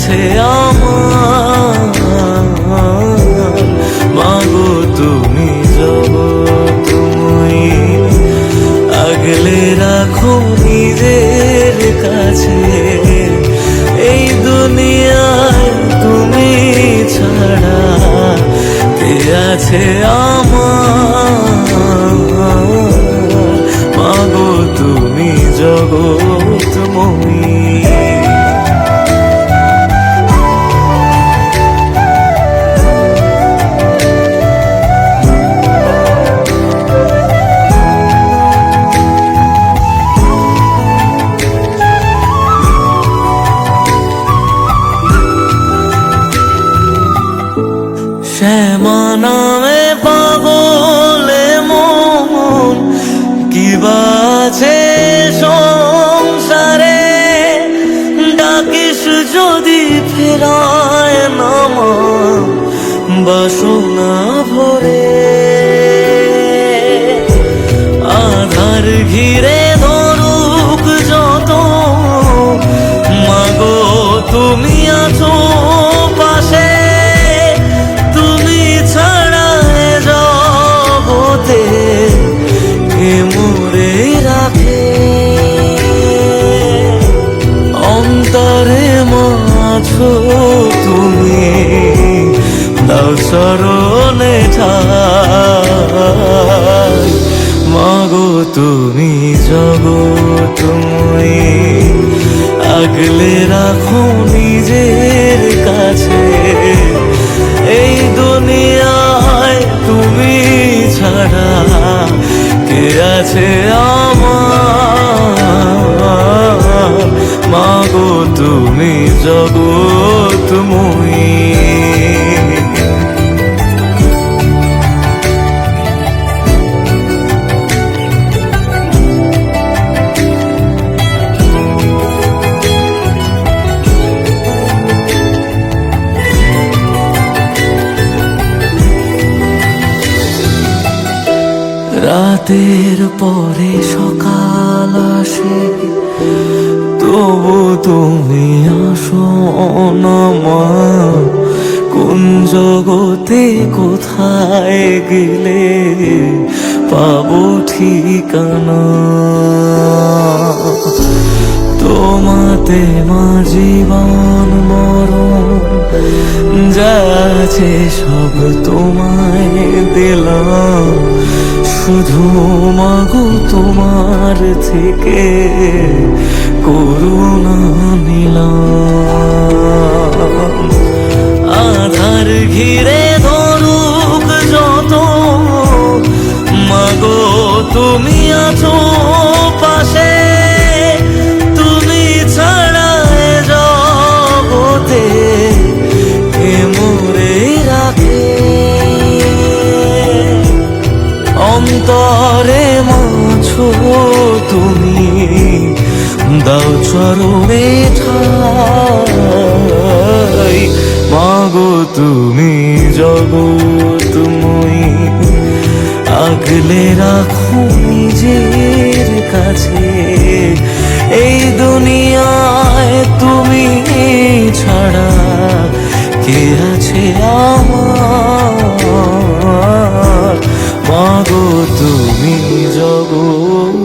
আছে আমার। মাগো তুমি জগৎময়ী, আগলে রাখো নিজের কাছে। এই দুনিয়ায় তুমি ছাড়া কে আছে আমার। মাগো তুমি জগৎময়ী। শ্যামা নামে পাগলে মন, কি বাছে সংসারে। ডাকিস যদি ফেরায় নামা বাসনা ভরে। আধার ঘিরে ধরুক যত, মাগো তুমি আছো পাশে। মোরে রাখে অন্তরে মাছো তুমি, দাও চরণে ঠাই। মাগো তুমি জগৎময়ী, আগলে রাখো নিজের কাছে। এই দুনিয়ায় তুমি ছাড়া কে আছে আমার। মাগো তুমি জগৎময়ী। রাতের পরে সকাল আসে, তবু তুমি আসো না মা। কোন জগতে কোথায় গেলে পাবো ঠিকানা। তোমাতে মা জীবন মরণ যা আছে সব তোমায় দিলাম। শুধু মাগো তোমার থেকে করুণা নিলাম। আধার ঘিরে ধরুক যত, মাগো তুমি আছো পাশে। তুমি ছাড়া জগতে কে মোরে রাখে। অন্তরে মাছো তুমি, দাও চরণে ঠাই। মাগো তুমি জগৎময়ী, আগলে রাখো নিজের কাছে। এই দুনিয়ায় তুমি ছাড়া কে আছে আমার। মাগো তুমি জগৎময়ী।